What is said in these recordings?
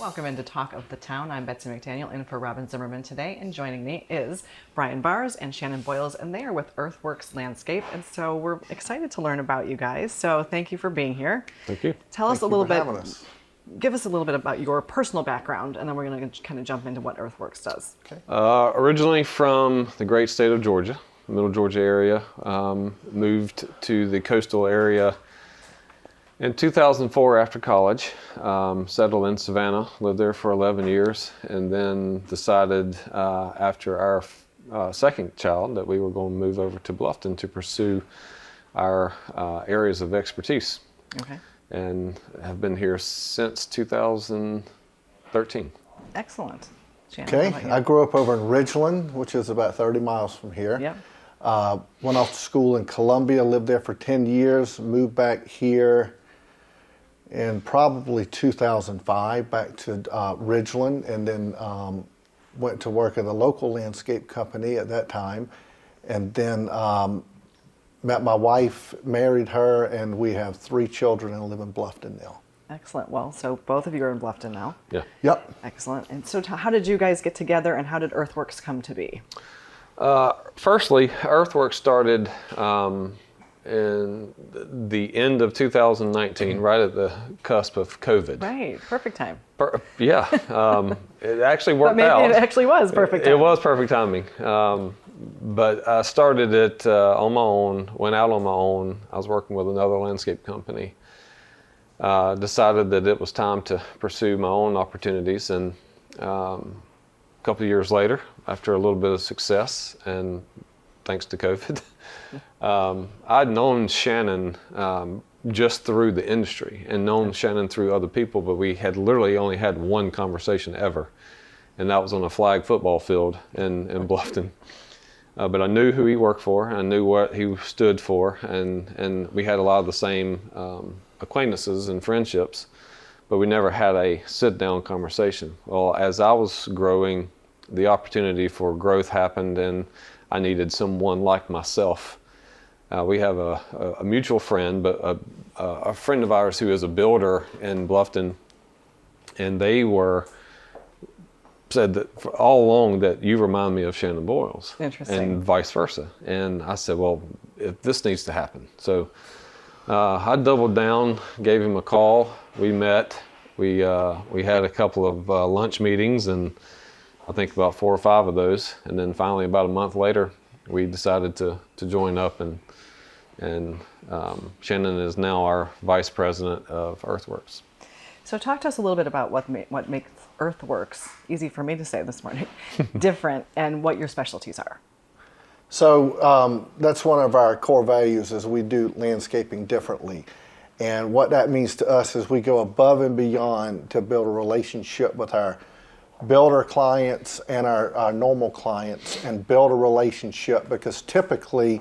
Welcome into Talk of the Town. I'm Betsy McDaniel in for Robin Zimmerman today, and joining me is Bryan and Shannon Boyles, and they are with Earthworks Landscape, and so we're excited to learn about you guys. So thank you for being here. Thank you. Tell us a little bit. Us. Give us a little bit about your personal background, and then we're going to kind of jump into what Earthworks does. Okay. Originally from the great state of Georgia, Middle Georgia area, moved to the coastal area in 2004 after college, settled in Savannah, lived there for 11 years, and then decided after our second child that we were going to move over to Bluffton to pursue our areas of expertise. Okay. And have been here since 2013. Excellent. Shannon, Okay, how about you? I grew up over in Ridgeland, which is about 30 miles from here. Yep. Went off to school in Columbia, lived there for 10 years, moved back here in probably 2005, back to Ridgeland, and then went to work at a local landscape company at that time, and then met my wife, married her, and we have 3 children and live in Bluffton now. Excellent. Well, so both of you are in Bluffton now. Yeah. Yep. Excellent. And so how did you guys get together, and how did Earthworks come to be? Firstly, Earthworks started in the end of 2019, right at the cusp of COVID. Right. Perfect time. Yeah, it actually worked But out. maybe it actually was perfect It timing. was perfect timing. But I started it on my own, went out on my own. I was working with another landscape company. Decided that it was time to pursue my own opportunities, and a couple of years later, after a little bit of success, and thanks to COVID, I'd known Shannon just through the industry and known Shannon through other people, but we had literally only had one conversation ever, and that was on a flag football field in Bluffton. But I knew who he worked for, I knew what he stood for, and we had a lot of the same acquaintances and friendships, but we never had a sit-down conversation. Well, as I was growing, the opportunity for growth happened, and I needed someone like myself. We have a mutual friend, but a friend of ours who is a builder in Bluffton, and they said that all along that you remind me of Shannon Boyles. Interesting. And vice versa. And I said, well, this needs to happen. So I doubled down, gave him a call. We met. We had a couple of lunch meetings, and I think about 4 or 5 of those. And then finally, about a month later, we decided to join up, and Shannon is now our vice president of Earthworks. So talk to us a little bit about what makes Earthworks, easy for me to say this morning, different, and what your specialties are. So that's one of our core values, is we do landscaping differently. And what that means to us is we go above and beyond to build a relationship with our builder clients and our normal clients, and build a relationship, because typically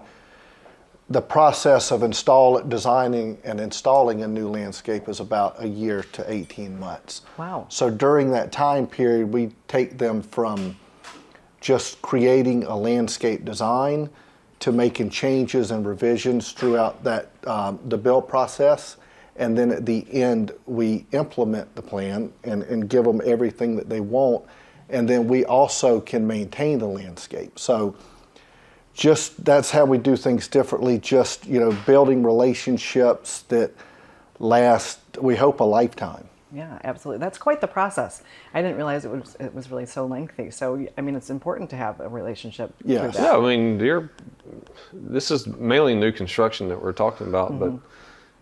the process of designing and installing a new landscape is about a year to 18 months. Wow. So during that time period, we take them from just creating a landscape design to making changes and revisions throughout that the build process. And then at the end, we implement the plan and give them everything that they want. And then we also can maintain the landscape. So that's how we do things differently, just, building relationships that last, we hope, a lifetime. Yeah, absolutely. That's quite the process. I didn't realize it was really so lengthy. So, I mean, it's important to have a relationship. Yes. Through that. Yeah, I mean, this is mainly new construction that we're talking about, but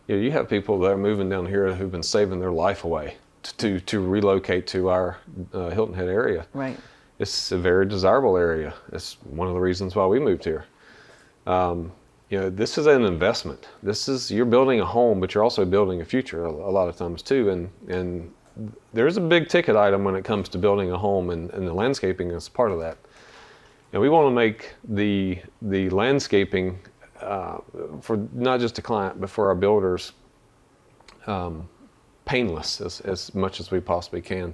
you have people that are moving down here who've been saving their life away to relocate to our Hilton Head area. Right. It's a very desirable area. It's one of the reasons why we moved here. This is an investment. You're building a home, but you're also building a future a lot of times too. And there's a big ticket item when it comes to building a home, and the landscaping is part of that. And we want to make the landscaping for not just a client, but for our builders, painless as much as we possibly can.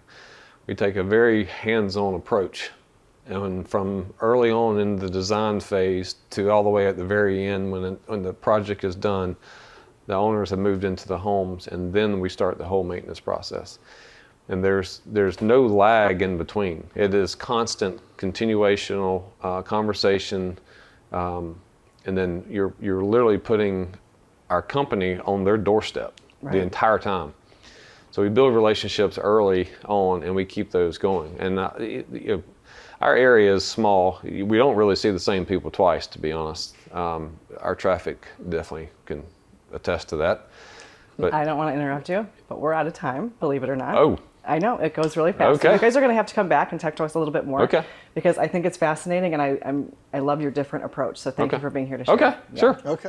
We take a very hands-on approach, and from early on in the design phase to all the way at the very end, when the project is done, the owners have moved into the homes, and then we start the whole maintenance process. and there's no lag in between. It is constant, continuational conversation, and then you're literally putting our company on their doorstep the entire time. So we build relationships early on, and we keep those going. And our area is small. We don't really see the same people twice, to be honest. Our traffic definitely can attest to that. But I don't want to interrupt you, but we're out of time, believe it or not. Oh. I know, it goes really fast. So Okay. you guys are going to have to come back and talk to us a little bit more. Okay. Because I think it's fascinating, and I love your different approach. So thank you for being here to share. Okay, sure. Okay.